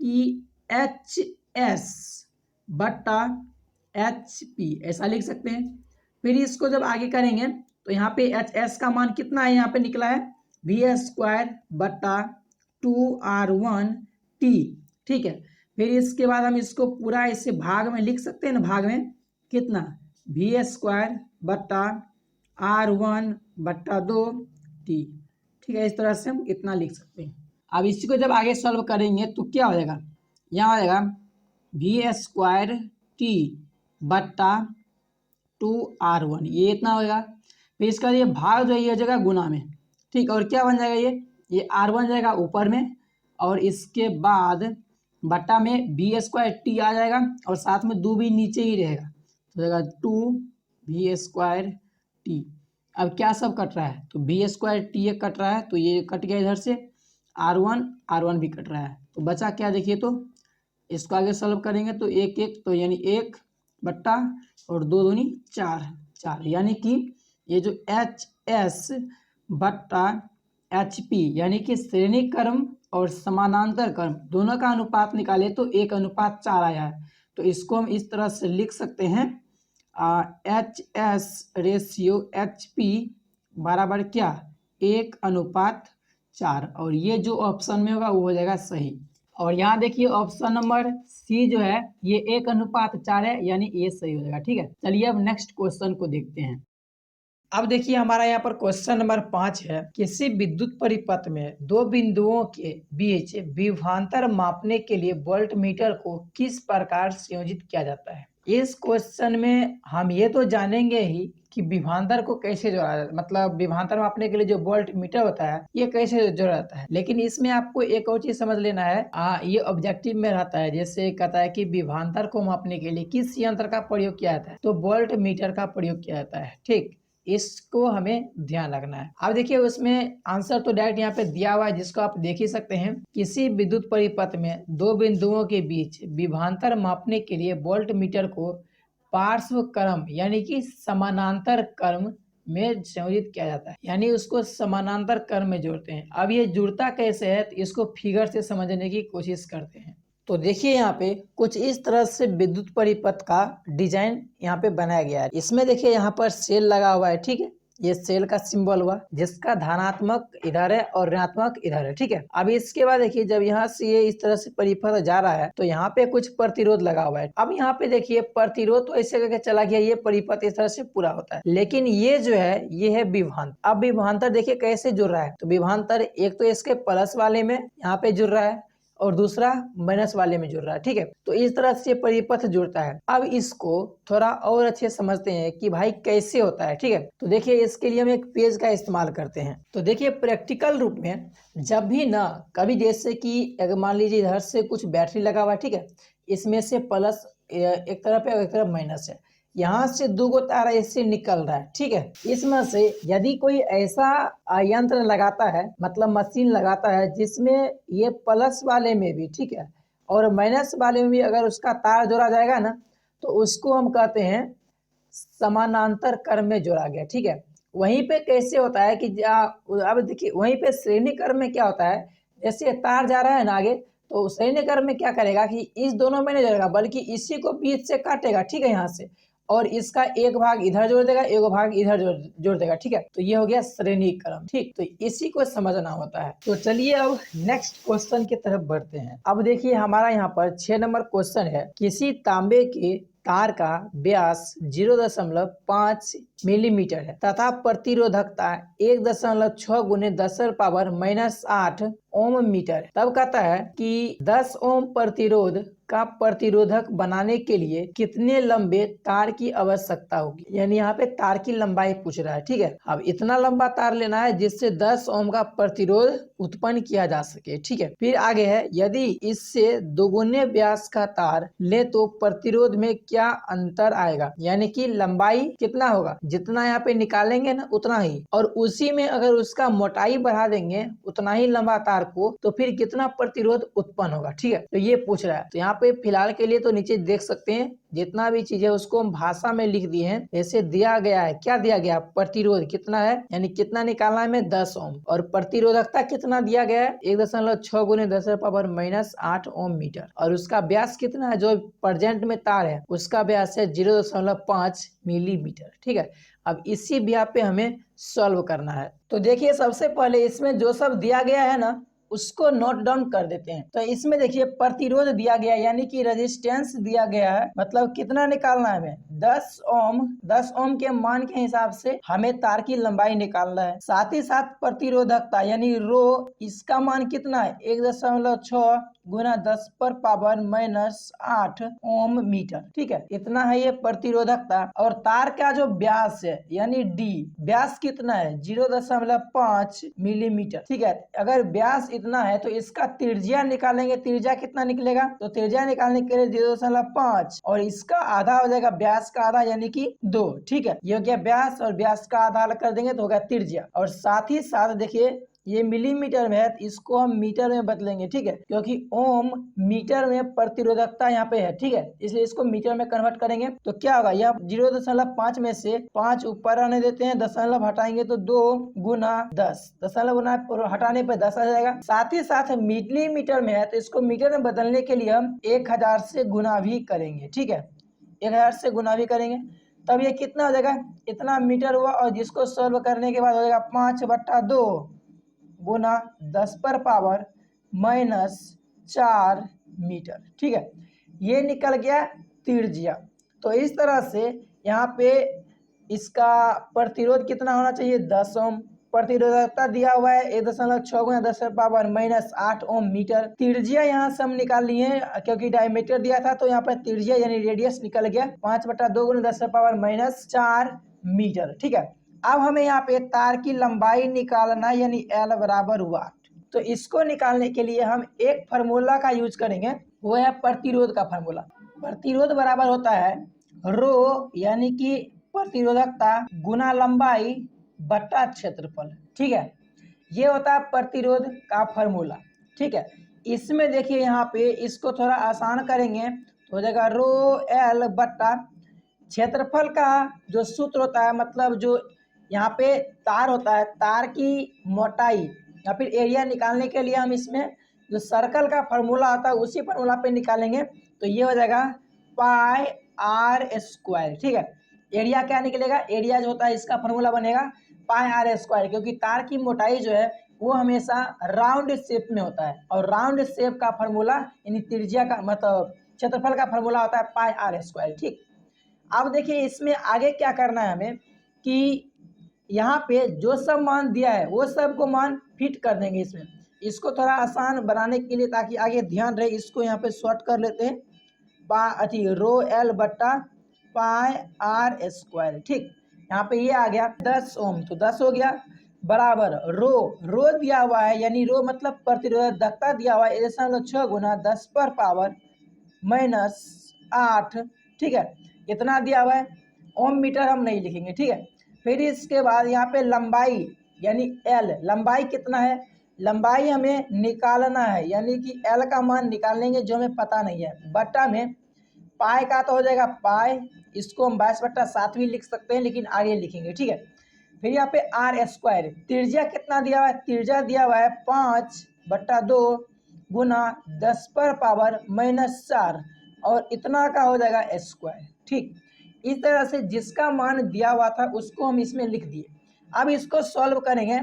कि HS/HP ऐसा लिख सकते हैं। फिर इसको जब आगे करेंगे तो यहाँ पे HS का मान कितना है, यहाँ पे निकला है V²/2R1T। ठीक है, फिर इसके बाद हम इसको पूरा इसे भाग में लिख सकते हैं ना, भाग में कितना, V²/R1/2T। ठीक है, इस तरह से हम इतना लिख सकते हैं। अब इसी को जब आगे सॉल्व करेंगे तो क्या हो जाएगा, यहाँ हो जाएगा V²T/2R1, ये इतना होगा। फिर इसका ये भाग जो ये हो जाएगा गुना में। ठीक, और क्या बन जाएगा, ये R बन जाएगा ऊपर में, और इसके बाद बट्टा में V²T आ जाएगा, और साथ में 2 भी नीचे ही रहेगा, तो जाएगा 2V²T। अब क्या सब कट रहा है, तो V²T ये कट रहा है, तो ये कट गया इधर से, R1 भी कट रहा है, तो बचा क्या देखिए, तो इसको आगे सॉल्व करेंगे तो 1 तो यानी 1 बट्टा और 2 दूनी 4, यानी कि ये जो HS/HP यानी कि श्रेणी क्रम और समानांतर क्रम दोनों का अनुपात निकाले तो 1:4 आया है। तो इसको हम इस तरह से लिख सकते हैं, HS/HP बराबर क्या, 1:4। और ये जो ऑप्शन में होगा वो हो जाएगा सही। और यहाँ देखिए ऑप्शन नंबर सी जो है ये 1:4 है, यानी ये सही हो जाएगा। ठीक है, चलिए अब नेक्स्ट क्वेश्चन को देखते हैं। अब देखिए हमारा यहाँ पर क्वेश्चन नंबर 5 है, किसी विद्युत परिपथ में दो बिंदुओं के बीच विभवांतर मापने के लिए वोल्ट मीटर को किस प्रकार संयोजित किया जाता है। इस क्वेश्चन में हम ये तो जानेंगे ही कि विभवांतर को कैसे जोड़ा जाता है, मतलब विभवांतर मापने के लिए जो वोल्ट मीटर होता है ये कैसे जोड़ा जाता है। लेकिन इसमें आपको एक और चीज समझ लेना है, ये ऑब्जेक्टिव में रहता है। जैसे कहता है कि विभवांतर को मापने के लिए किस यंत्र का प्रयोग किया जाता है, तो वोल्ट मीटर का प्रयोग किया जाता है। ठीक, इसको हमें ध्यान रखना है। अब देखिए उसमें आंसर तो डायरेक्ट यहाँ पे दिया हुआ है, जिसको आप देख ही सकते हैं। किसी विद्युत परिपथ में दो बिंदुओं के बीच विभवांतर मापने के लिए वोल्ट मीटर को पार्श्व क्रम यानी कि समानांतर क्रम में संयोजित किया जाता है, यानी उसको समानांतर क्रम में जोड़ते हैं। अब ये जुड़ता कैसे है, तो इसको फिगर से समझने की कोशिश करते हैं। तो देखिए यहाँ पे कुछ इस तरह से विद्युत परिपथ का डिजाइन यहाँ पे बनाया गया है। इसमें देखिए यहाँ पर सेल लगा हुआ है। ठीक है, ये सेल का सिंबल हुआ, जिसका धनात्मक इधर है और ऋणात्मक इधर है। ठीक है, अब इसके बाद देखिए जब यहाँ से ये इस तरह से परिपथ जा रहा है तो यहाँ पे कुछ प्रतिरोध लगा हुआ है। अब यहाँ पे देखिए प्रतिरोध तो ऐसे करके चला गया, ये परिपथ इस तरह से पूरा होता है। लेकिन ये जो है ये है विभवांतर। अब विभवांतर देखिए कैसे जुड़ रहा है, तो विभवांतर एक तो इसके प्लस वाले में यहाँ पे जुड़ रहा है और दूसरा माइनस वाले में जुड़ रहा है। ठीक है, तो इस तरह से परिपथ जुड़ता है। अब इसको थोड़ा और अच्छे समझते हैं कि भाई कैसे होता है। ठीक है, तो देखिए इसके लिए हम एक पेज का इस्तेमाल करते हैं। तो देखिए प्रैक्टिकल रूप में जब भी ना कभी जैसे कि अगर मान लीजिए इधर से कुछ बैटरी लगा हुआ है। ठीक है, इसमें से प्लस एक तरफ है और एक तरफ माइनस है, यहाँ से दो गो तार ऐसे निकल रहा है। ठीक है, इसमें से यदि कोई ऐसा यंत्र लगाता है, मतलब मशीन लगाता है, जिसमें ये प्लस वाले में भी, ठीक है, और माइनस वाले में भी अगर उसका तार जोड़ा जाएगा ना, तो उसको हम कहते हैं समानांतर क्रम में जोड़ा गया। ठीक है, वहीं पे कैसे होता है कि अब देखिए वहीं पे श्रेणी क्रम में क्या होता है, जैसे तार जा रहा है ना आगे, तो श्रेणी क्रम में क्या करेगा कि इस दोनों में नहीं जोड़ेगा, बल्कि इसी को बीच से काटेगा। ठीक है, यहाँ से, और इसका एक भाग इधर जोड़ देगा, एक भाग इधर जोड़ देगा। ठीक है, तो ये हो गया श्रेणी क्रम। ठीक, तो इसी को समझना होता है। तो चलिए अब नेक्स्ट क्वेश्चन की तरफ बढ़ते हैं। अब देखिए हमारा यहाँ पर 6 नंबर क्वेश्चन है, किसी तांबे के तार का व्यास 0.5 मिलीमीटर है तथा प्रतिरोधकता 1.6 गुने 10⁻⁻8 ओम मीटर है। तब कहता है कि 10 ओम प्रतिरोध का प्रतिरोधक बनाने के लिए कितने लंबे तार की आवश्यकता होगी, यानी यहाँ पे तार की लंबाई पूछ रहा है। ठीक है, अब इतना लंबा तार लेना है जिससे 10 ओम का प्रतिरोध उत्पन्न किया जा सके। ठीक है, फिर आगे है, यदि इससे दोगुने व्यास का तार ले तो प्रतिरोध में क्या अंतर आएगा, यानी कि लंबाई कितना होगा, जितना यहाँ पे निकालेंगे ना उतना ही, और उसी में अगर उसका मोटाई बढ़ा देंगे उतना ही लंबा तार को, तो फिर कितना प्रतिरोध उत्पन्न होगा। ठीक है, तो ये पूछ रहा है। तो यहाँ पे फिलहाल के लिए तो नीचे देख सकते हैं जितना भी चीज है उसको हम भाषा में लिख दिए हैं। ऐसे दिया गया है, क्या दिया गया, प्रतिरोध कितना है, यानी कितना निकालना है हमें 10 ओम, और प्रतिरोधकता कितना दिया गया है 1.6 गुने 10⁻⁻8 ओम मीटर, और उसका व्यास कितना है, जो प्रेजेंट में तार है उसका व्यास है 0.5 मिलीमीटर। ठीक है, अब इसी व्याप पे हमें सॉल्व करना है। तो देखिए सबसे पहले इसमें जो सब दिया गया है ना उसको नोट डाउन कर देते हैं। तो इसमें देखिए प्रतिरोध दिया गया है, यानी कि रेजिस्टेंस दिया गया है, मतलब कितना निकालना है हमें 10 ओम। 10 ओम के मान के हिसाब से हमें तार की लंबाई निकालना है। साथ ही साथ प्रतिरोधकता यानी रो, इसका मान कितना है 1.6 गुना 10⁻⁻8 ओम मीटर। ठीक है, इतना है ये प्रतिरोधकता। और तार का जो व्यास है यानी डी, व्यास कितना है 0.5 मिलीमीटर। ठीक है, अगर व्यास इतना है तो इसका त्रिज्या निकालेंगे, त्रिज्या कितना निकलेगा, तो त्रिज्या निकालने के लिए 0.5 और इसका आधा हो जाएगा व्यास का आधा यानी कि 2। ठीक है, ये हो गया व्यास, और व्यास का आधा अलग कर देंगे तो होगा त्रिज्या। और साथ ही साथ देखिए ये मिलीमीटर में है, इसको हम मीटर में बदलेंगे। ठीक है, क्योंकि ओम मीटर में प्रतिरोधकता यहाँ पे है। ठीक है, इसलिए इसको मीटर में कन्वर्ट करेंगे तो क्या होगा, यह 0.5 में से 5 ऊपर आने देते हैं, दशमलव हटाएंगे तो 2 गुना 10, दशमलव गुना हटाने पर 10 आ जाएगा। साथ ही साथ मिलीमीटर में है तो इसको मीटर में बदलने के लिए हम 1000 से गुना भी करेंगे। ठीक है, 1000 से गुना भी करेंगे तब ये कितना हो जाएगा, इतना मीटर हुआ, और जिसको सॉल्व करने के बाद हो जाएगा 5/2 गुना 10⁻⁻⁴ मीटर। ठीक है, ये निकल गया त्रिज्या। तो इस तरह से यहाँ पे इसका प्रतिरोध कितना होना चाहिए, 10 ओम। प्रतिरोधकता दिया हुआ है 1.6 गुना 10⁻⁻8 ओम मीटर। त्रिज्या यहाँ से हम निकाल लिए क्योंकि डायमीटर दिया था, तो यहाँ पर त्रिज्या यानी रेडियस निकल गया 5/2 गुना 10⁻⁻4 मीटर। ठीक है, अब हमें यहाँ पे तार की लंबाई निकालना यानी L बराबर वाट। तो इसको निकालने के लिए हम एक फार्मूला का यूज करेंगे, वो है प्रतिरोध का फार्मूला। प्रतिरोध बराबर होता है रो यानी कि प्रतिरोधकता गुना लंबाई बट्टा क्षेत्रफल। ठीक है, ये होता है प्रतिरोध का फार्मूला। ठीक है, इसमें देखिए यहाँ पे इसको थोड़ा आसान करेंगे तो हो जाएगा रो L बट्टा क्षेत्रफल का जो सूत्र होता है, मतलब जो यहाँ पे तार होता है, तार की मोटाई या फिर एरिया निकालने के लिए हम इसमें जो सर्कल का फार्मूला आता है उसी फार्मूला पे निकालेंगे। तो ये हो जाएगा पाई आर स्क्वायर। ठीक है, एरिया क्या निकलेगा, एरिया जो होता है इसका फार्मूला बनेगा पाई आर स्क्वायर, क्योंकि तार की मोटाई जो है वो हमेशा राउंड शेप में होता है, और राउंड शेप का फार्मूला यानी त्रिज्या का मतलब क्षेत्रफल का फार्मूला होता है पाई आर स्क्वायर। ठीक, अब देखिए इसमें आगे क्या करना है हमें कि यहाँ पे जो सब मान दिया है वो सब को मान फिट कर देंगे इसमें। इसको थोड़ा आसान बनाने के लिए ताकि आगे ध्यान रहे, इसको यहाँ पे शॉर्ट कर लेते हैं, रो L बट्टा पाई आर स्क्वायर। ठीक, यहाँ पे ये आ गया 10 ओम, तो 10 हो गया बराबर रो दिया हुआ है यानी रो मतलब प्रतिरोधकता दिया हुआ है 1.6 गुना 10⁻⁻8। ठीक है, इतना दिया हुआ है, ओम मीटर हम नहीं लिखेंगे। ठीक है, फिर इसके बाद यहाँ पे लंबाई यानी L, लंबाई कितना है, लंबाई हमें निकालना है यानी कि L का मान निकालेंगे जो हमें पता नहीं है, बट्टा में पाई का तो हो जाएगा पाई, इसको हम 22/7 भी लिख सकते हैं लेकिन आगे लिखेंगे। ठीक है, फिर यहाँ पे आर स्क्वायर, त्रिज्या कितना दिया हुआ है, त्रिज्या दिया हुआ है 5/2 गुना 10⁻⁻4 और इतना का हो जाएगा स्क्वायर। ठीक, इस तरह से जिसका मान दिया हुआ था उसको हम इसमें लिख दिए। अब इसको सॉल्व करेंगे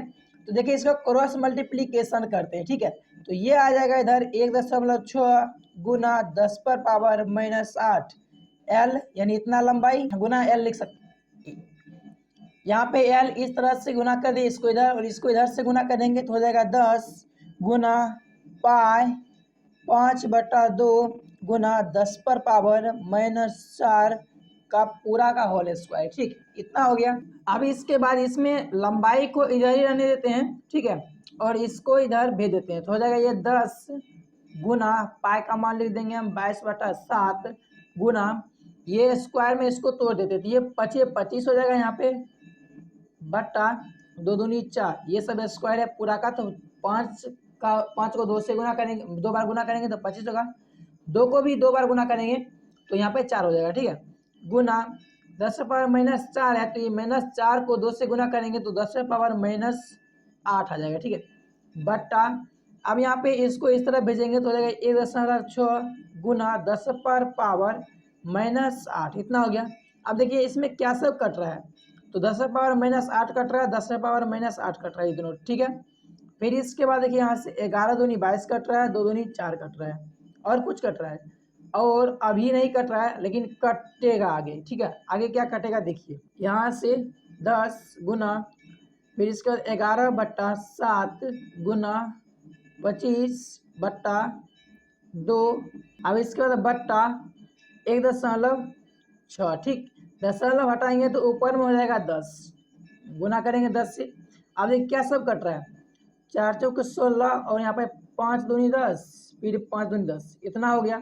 तो देखिए इसको क्रॉस मल्टीप्लीकेशन करते हैं। ठीक है, तो ये आ जाएगा इधर 1.6 गुना 10⁻⁻8 L यानी इतना लंबाई गुना L लिख सकते हैं। यहाँ पे L इस तरह से गुना कर दिए, इसको इधर और इसको इधर से गुना करेंगे तो हो जाएगा 10 गुना पाई 5/2 गुना 10⁻⁻4 का पूरा का होल स्क्वायर। ठीक, इतना हो गया। अब इसके बाद इसमें लंबाई को इधर ही रहने देते हैं। ठीक है, और इसको इधर भेज देते हैं तो हो जाएगा ये 10 गुना पाई का मान लिख देंगे हम 22/7 गुना ये स्क्वायर में इसको तोड़ देते तो ये 25 हो जाएगा यहाँ पे बट्टा 2 दूनी 4, ये सब स्क्वायर है पूरा का, तो 5 को 2 से गुना करेंगे, 2 बार गुना करेंगे तो 25 होगा, 2 को भी 2 बार गुना करेंगे तो यहाँ पे 4 हो जाएगा। ठीक है, गुना 10⁻⁻4 है तो ये -4 को 2 से गुना करेंगे तो 10⁻⁻8 आ जाएगा। ठीक है, बट्टा अब यहाँ पे इसको इस तरह भेजेंगे तो हो जाएगा 1.6 गुना 10⁻⁻8 इतना हो गया। अब देखिए इसमें क्या सब कट रहा है, तो 10⁻⁻8 कट रहा है, 10⁻⁻8 कट रहा है ये दोनों। ठीक है, फिर इसके बाद देखिए यहाँ से 11 दूनी 22 कट रहा है, 2 दूनी 4 कट रहा है, और कुछ कट रहा है और अभी नहीं कट रहा है लेकिन कटेगा आगे। ठीक है, आगे क्या कटेगा देखिए, यहाँ से 10 गुना फिर इसके बाद 11/7 गुना 25/2, अब इसके बाद बट्टा 1.6। ठीक, दशमलव हटाएंगे तो ऊपर में हो जाएगा 10, गुना करेंगे 10 से। अब देखिए क्या सब कट रहा है, 4 चौके 16 और यहाँ पे 5 दूनी 10 फिर 5 दूनी 10 इतना हो गया।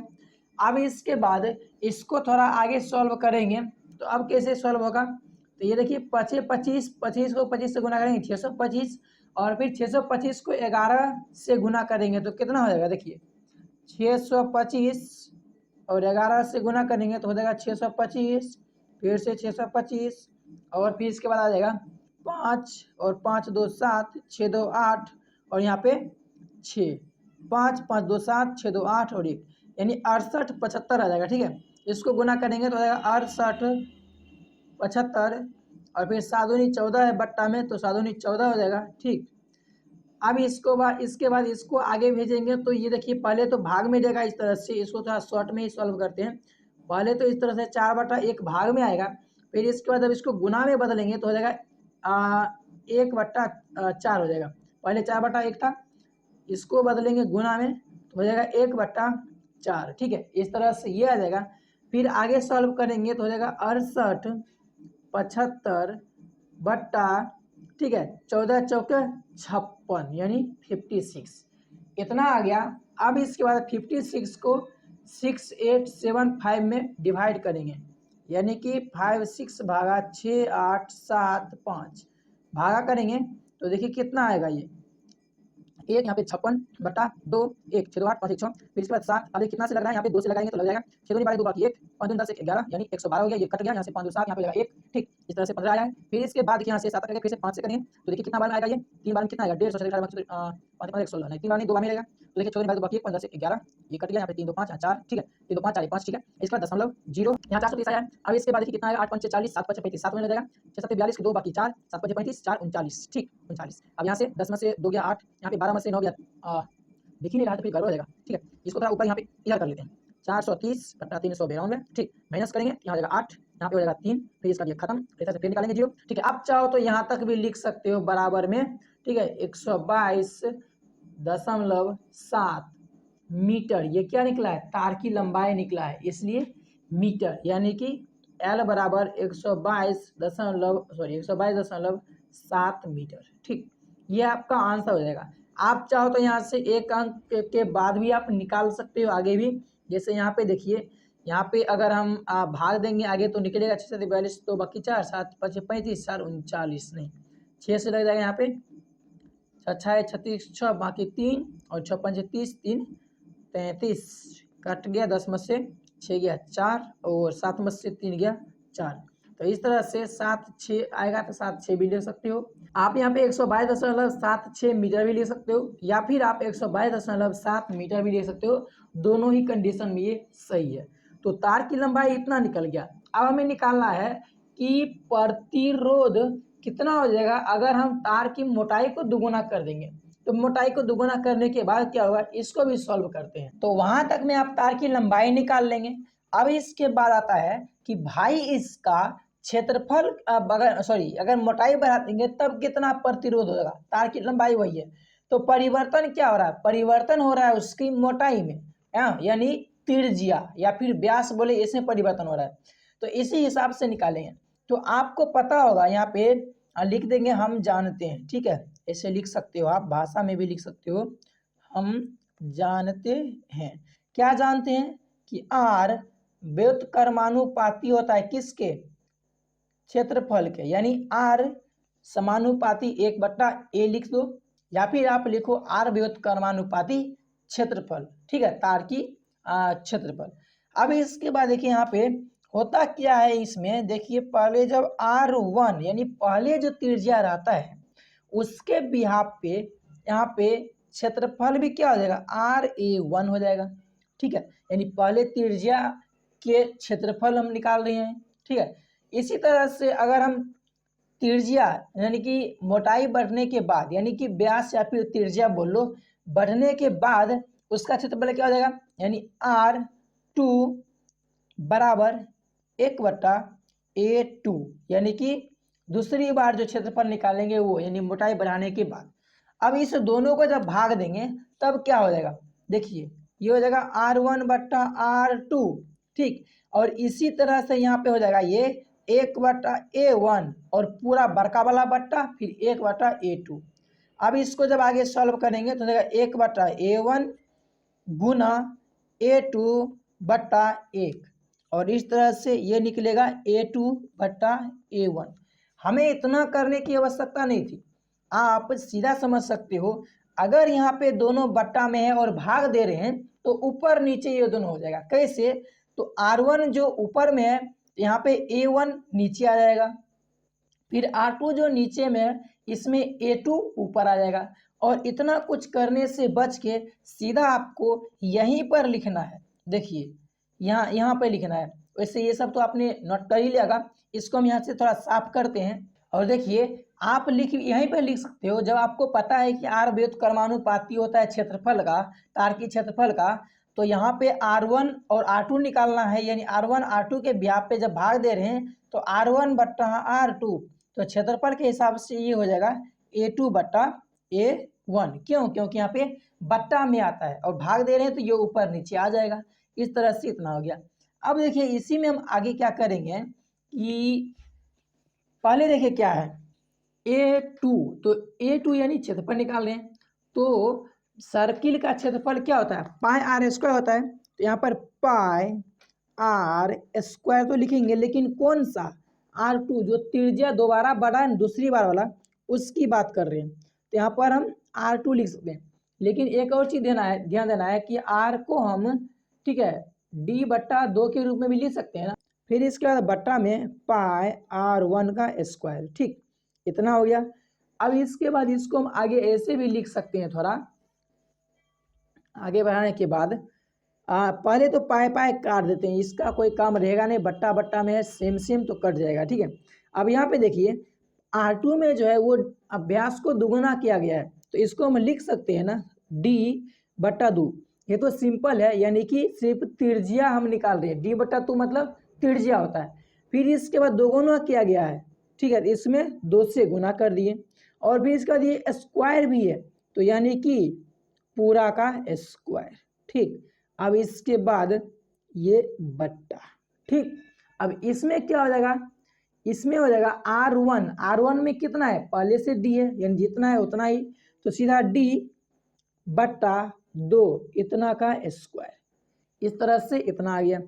अब इसके बाद इसको थोड़ा आगे सॉल्व करेंगे तो अब कैसे सॉल्व होगा, तो ये देखिए 25 को 25 से गुना करेंगे 625 और फिर 625 को 11 से गुना करेंगे तो कितना हो जाएगा, देखिए 625 और 11 से गुना करेंगे तो हो जाएगा 625 फिर से 625 और फिर इसके बाद आ जाएगा 5 और 5 2 7 6 2 8 और यहाँ पे 6 5 5 2 7 6 2 8 और 1 यानी 68 75 आ जाएगा। ठीक है, इसको गुना करेंगे तो हो जाएगा 68 75 और फिर 7×14 है बट्टा में, तो 7×14 हो जाएगा। ठीक, अब इसके बाद इसको आगे भेजेंगे तो ये देखिए पहले तो भाग में देगा इस तरह से, इसको थोड़ा शॉर्ट में ही सॉल्व करते हैं। पहले तो इस तरह से 4/1 भाग में आएगा, फिर इसके बाद जब इसको गुना में बदलेंगे तो हो जाएगा 1/4 हो जाएगा। पहले 4/1 था, इसको बदलेंगे गुना में तो हो जाएगा 1/4। ठीक है, इस तरह से ये आ जाएगा। फिर आगे सॉल्व करेंगे तो हो जाएगा 68 75 बट्टा, ठीक है, 14 चौके 56 यानी 56, इतना आ गया। अब इसके बाद 56 को 6875 में डिवाइड करेंगे, यानी कि 56 भागा 6 8 7 5 भागा करेंगे तो देखिए कितना आएगा। ये एक यहाँ पे 56/2, 1 6 2 8 5 1 6, फिर इसके बाद 7, अब कितना से लग रहा है, यहाँ पे 2 से लगाएंगे तो लग जाएगा 6 2 12 2 बाकी 1 5 2 10 1 11 यानी 112 हो गया। ये कट गया, यहाँ से 5 2 7, यहाँ पे लगा 1। ठीक, इस तरह से 15 आया है। फिर इसके बाद यहाँ से 7 करके फिर से 5 से करेंगे तो देखिए कितना बार में आएगा। ये 3 बार में कितना आएगा, 150 5 5 116 नहीं, 3 बार नहीं 2 बार में रहेगा। तो देखिए 6 2 बाकी 1 5 10 11, ये कट गया, यहाँ पे 3 2 5 4। ठीक है, 3 2 5 4 5। ठीक है, इसका 0.0 यहाँ 430 आया है। अब इसके बाद देखिए कितना आएगा, 8 5 40 7 5 35, 7 में लग जाएगा, 6 7 42 2 बाकी 4 7 5 35 4 39। ठीक, 39। अब यहाँ से 10 में से 2 गया 8, यहाँ पे 12 में से 9 गया, दिख ही नहीं रहा तो फिर गड़बड़ हो जाएगा। ठीक है, इसको थोड़ा ऊपर यहाँ पे इधर कर लेते हैं, 430 बट्टा 392। ठीक, माइनस करेंगे, यहाँ हो जाएगा 8, यहाँ पे हो जाएगा 3, फिर इसका ये खत्म, इधर से फिर निकालेंगे 0। ठीक है, अब चाहो तो यहाँ तक भी लिख सकते हो बराबर में। ठीक है, 122.7 मीटर, ये क्या निकला है, तार की लंबाई निकला है, इसलिए मीटर, यानी कि L बराबर 122.7 मीटर। ठीक, ये आपका आंसर हो जाएगा। आप चाहो तो यहाँ से एक अंक के बाद भी आप निकाल सकते हो आगे भी। जैसे यहाँ पे देखिए, यहाँ पे अगर हम भाग देंगे आगे तो निकलेगा 6 7 42 2 बाकी 4 7 5 35 4 39, नहीं 6 से लग जाएगा यहाँ पे, 6 है 36 6 बाकी 3 और 6 5 30 3 33 कट गया, 10 में से 6 गया 4 और 7 में से 3 गया 4। तो इस तरह से 7 6 आएगा तो 7 6 भी ले सकते हो आप। यहाँ पे 122.76 मीटर भी ले सकते हो, या फिर आप 122.7 मीटर भी ले सकते हो। दोनों ही कंडीशन में ये सही है। तो तार की लंबाई इतना निकल गया। अब हमें निकालना है कि प्रतिरोध कितना हो जाएगा अगर हम तार की मोटाई को दुगुना कर देंगे। तो मोटाई को दुगुना करने के बाद क्या होगा, इसको भी सॉल्व करते हैं। तो वहां तक में आप तार की लंबाई निकाल लेंगे। अब इसके बाद आता है कि भाई इसका क्षेत्रफल अगर मोटाई बढ़ा देंगे तब कितना प्रतिरोध होगा। तार की लंबाई वही है, तो परिवर्तन क्या हो रहा है, परिवर्तन हो रहा है उसकी मोटाई में, यानी त्रिज्या या फिर व्यास बोले, इसमें परिवर्तन हो रहा है। तो इसी हिसाब से निकालेंगे। तो आपको पता होगा, यहाँ पे लिख देंगे हम जानते हैं। ठीक है, ऐसे लिख सकते हो आप, भाषा में भी लिख सकते हो, हम जानते हैं। क्या जानते हैं कि आर व्युत्क्रमानुपाती होता है किसके, क्षेत्रफल के, यानी आर समानुपाती 1/a लिख दो, या फिर आप लिखो आर व्युत्क्रमानुपाती क्षेत्रफल। ठीक है, तार की क्षेत्रफल। अब इसके बाद देखिए यहाँ पे होता क्या है, इसमें देखिए पहले जब R1 यानी पहले जो त्रिज्या रहता है उसके बिहाफ पे यहाँ पे क्षेत्रफल भी क्या हो जाएगा, RA1 हो जाएगा। ठीक है, यानी पहले त्रिज्या के क्षेत्रफल हम निकाल रहे हैं। ठीक है, इसी तरह से अगर हम त्रिज्या यानी कि मोटाई बढ़ने के बाद, यानी कि व्यास या फिर त्रिज्या बोल लो, बढ़ने के बाद उसका क्षेत्रफल क्या हो जाएगा, यानी R2 बराबर 1/A2, यानी कि दूसरी बार जो क्षेत्रफल निकालेंगे वो, यानी मोटाई बढ़ाने के बाद। अब इस दोनों को जब भाग देंगे तब क्या हो जाएगा, देखिए ये हो जाएगा R1/R2। ठीक, और इसी तरह से यहाँ पे हो जाएगा ये 1/A1 और पूरा बड़का वाला बट्टा फिर 1/A2। अब इसको जब आगे सॉल्व करेंगे तो हो जाएगा 1/A1 गुना A2/1, और इस तरह से ये निकलेगा A2/A1। हमें इतना करने की आवश्यकता नहीं थी, आप सीधा समझ सकते हो। अगर यहाँ पे दोनों बट्टा में है और भाग दे रहे हैं तो ऊपर नीचे ये दोनों हो जाएगा। कैसे, तो R1 जो ऊपर में है यहाँ पे A1 नीचे आ जाएगा, फिर R2 जो नीचे में है इसमें A2 ऊपर आ जाएगा। और इतना कुछ करने से बच के सीधा आपको यहीं पर लिखना है। देखिए यहाँ पे लिखना है वैसे ये सब तो आपने नोट कर ही लिया। इसको हम यहाँ से थोड़ा साफ करते हैं। और देखिए आप यहीं पर लिख सकते हो, जब आपको पता है कि आर व्युत्क्रमानुपाती होता है क्षेत्रफल का, तार की क्षेत्रफल का, तो यहाँ पे R1 और R2 निकालना है, यानी R1 R2 के व्याप पे जब भाग दे रहे हैं तो R1 बट्टा R2, तो क्षेत्रफल के हिसाब से ये हो जाएगा A2 बट्टा A1। क्यों? क्योंकि यहाँ पे बट्टा में आता है और भाग दे रहे हैं तो ये ऊपर नीचे आ जाएगा। इस तरह से इतना हो गया। अब देखिए इसी में हम आगे क्या करेंगे कि पहले देखिए क्या है A2, तो A2 यानी क्षेत्रफल निकाल रहे हैं, तो सर्किल का क्षेत्रफल क्या होता है, पाई आर स्क्वायर होता है। तो यहाँ पर पाई आर स्क्वायर तो लिखेंगे, लेकिन कौन सा R2 जो त्रिज्या दोबारा बढ़ा है दूसरी बार वाला, उसकी बात कर रहे हैं, तो यहाँ पर हम R2 लिख सकते हैं। लेकिन एक और चीज ध्यान देना है कि R को हम, ठीक है, D बट्टा 2 के रूप में भी लिख सकते हैं ना। फिर इसके बाद बट्टा में पाई R1 का स्क्वायर। ठीक, इतना हो गया। अब इसके बाद इसको हम आगे ऐसे भी लिख सकते हैं, थोड़ा आगे बढ़ाने के बाद पहले तो पाए काट देते हैं, इसका कोई काम रहेगा नहीं, बट्टा बट्टा में सेम सेम तो कट जाएगा। ठीक है, अब यहाँ पे देखिए R2 में जो है वो अभ्यास को दुगुना किया गया है, तो इसको हम लिख सकते हैं ना D बट्टा 2। ये तो सिंपल है, यानी कि सिर्फ त्रिज्या हम निकाल रहे हैं, D बट्टा 2 मतलब त्रिज्या होता है। फिर इसके बाद दोगुना किया गया है, ठीक है, इसमें 2 से गुना कर दिए, और फिर इसका ये स्क्वायर भी है, तो यानी कि पूरा का स्क्वायर। ठीक, अब इसके बाद ये बट्टा। ठीक, अब इसमें क्या हो जाएगा, इसमें हो जाएगा R1 में कितना है, पहले से D है, यानी जितना है उतना ही, तो सीधा D बट्टा 2 इतना का स्क्वायर। इस तरह से इतना आ गया।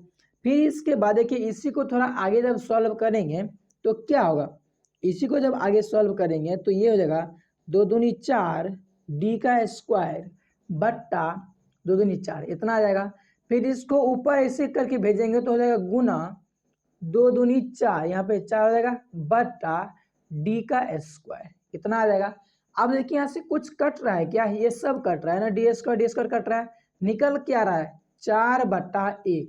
फिर इसके बाद देखिए इसी को थोड़ा आगे जब सॉल्व करेंगे तो क्या होगा, इसी को जब आगे सॉल्व करेंगे तो ये हो जाएगा 2 दूनी 4 D का स्क्वायर बट्टा 2 दूनी 4, इतना आ जाएगा। फिर इसको ऊपर ऐसे करके भेजेंगे तो हो जाएगा गुना 2 दूनी 4, यहाँ पे 4 हो जाएगा बट्टा D का स्क्वायर, इतना आ जाएगा। अब देखिए यहाँ से कुछ कट रहा है क्या, ये सब कट रहा है ना, D स्क्वायर कट रहा है, निकल क्या रहा है 4 बट्टा 1,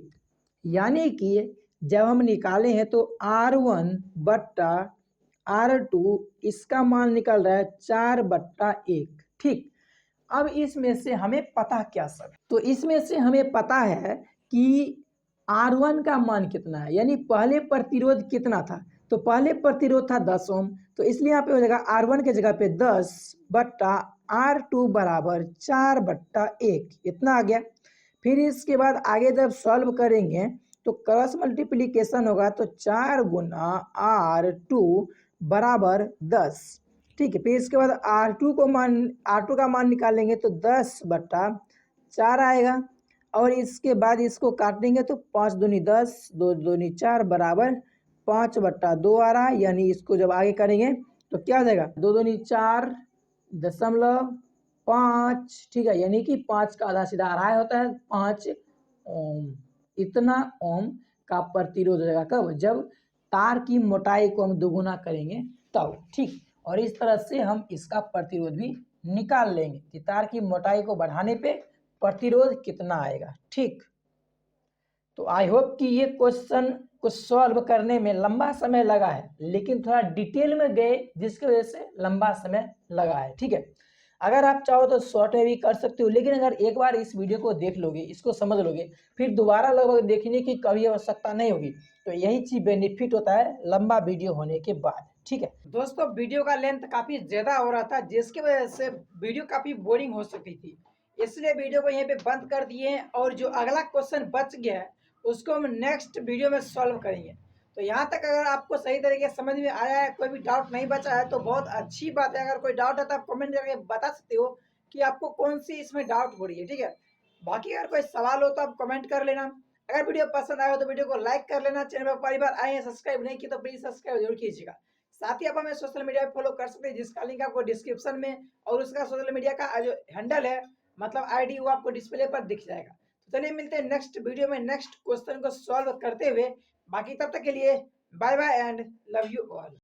यानी कि जब हम निकाले हैं तो R1 बट्टा R2 इसका मान निकल रहा है 4 बट्टा 1। ठीक, अब इसमें से हमें पता क्या सब, तो इसमें से हमें पता है कि R1 का मान कितना है, यानी पहले प्रतिरोध कितना था, तो पहले प्रतिरोध था 10 ओम, तो इसलिए यहाँ पे हो जाएगा R1 के जगह पे 10 बट्टा R2 बराबर 4 बट्टा 1, इतना आ गया। फिर इसके बाद आगे जब सॉल्व करेंगे तो क्रॉस मल्टीप्लीकेशन होगा, तो 4 गुना R2 बराबर 10। ठीक है, फिर इसके बाद R2 का मान निकालेंगे तो 10 बट्टा 4 आएगा, और इसके बाद इसको काटेंगे तो 5 दूनी 10 2 दूनी 4 बराबर 5 बट्टा 2 आ रहा है, यानी इसको जब आगे करेंगे तो क्या हो जाएगा 2 दूनी 4 दशमलव 5। ठीक है, यानी कि 5 का आधा सीधा अढ़ाई होता है 5 ओम, इतना ओम का प्रतिरोध हो जाएगा। कब, जब तार की मोटाई को हम दोगुना करेंगे तब। ठीक, और इस तरह से हम इसका प्रतिरोध भी निकाल लेंगे कि तार की मोटाई को बढ़ाने पे प्रतिरोध कितना आएगा। ठीक, तो आई होप कि ये क्वेश्चन को सॉल्व करने में लंबा समय लगा है, लेकिन थोड़ा डिटेल में गए जिसकी वजह से लंबा समय लगा है। ठीक है, अगर आप चाहो तो शॉर्ट में भी कर सकते हो, लेकिन अगर एक बार इस वीडियो को देख लोगे, इसको समझ लोगे, फिर दोबारा लगभग देखने की कभी आवश्यकता नहीं होगी। तो यही चीज बेनिफिट होता है लंबा वीडियो होने के बाद। ठीक है दोस्तों, वीडियो का लेंथ काफी ज्यादा हो रहा था, जिसकी वजह से वीडियो काफी बोरिंग हो सकती थी, इसलिए वीडियो को यहीं पे बंद कर दिए हैं। और जो अगला क्वेश्चन बच गया है उसको हम नेक्स्ट वीडियो में सॉल्व करेंगे। तो यहाँ तक अगर आपको सही तरीके से समझ में आया है, कोई भी डाउट नहीं बचा है, तो बहुत अच्छी बात है। अगर कोई डाउट है तो आप कमेंट करके बता सकते हो कि आपको कौन सी इसमें डाउट हो रही है। ठीक है, बाकी अगर कोई सवाल हो तो आप कमेंट कर लेना। अगर वीडियो पसंद आया हो तो वीडियो को लाइक कर लेना। चैनल पर पहली बार आए हैं, सब्सक्राइब नहीं किया तो प्लीज सब्सक्राइब जरूर कीजिएगा। साथ ही आप हमें सोशल मीडिया पे फॉलो कर सकते हैं, जिसका लिंक आपको डिस्क्रिप्शन में, और उसका सोशल मीडिया का जो हैंडल है, मतलब आईडी, वो आपको डिस्प्ले पर दिख जाएगा। तो चलिए मिलते हैं नेक्स्ट वीडियो में नेक्स्ट क्वेश्चन को सॉल्व करते हुए। बाकी तब तक के लिए bye bye and love you all.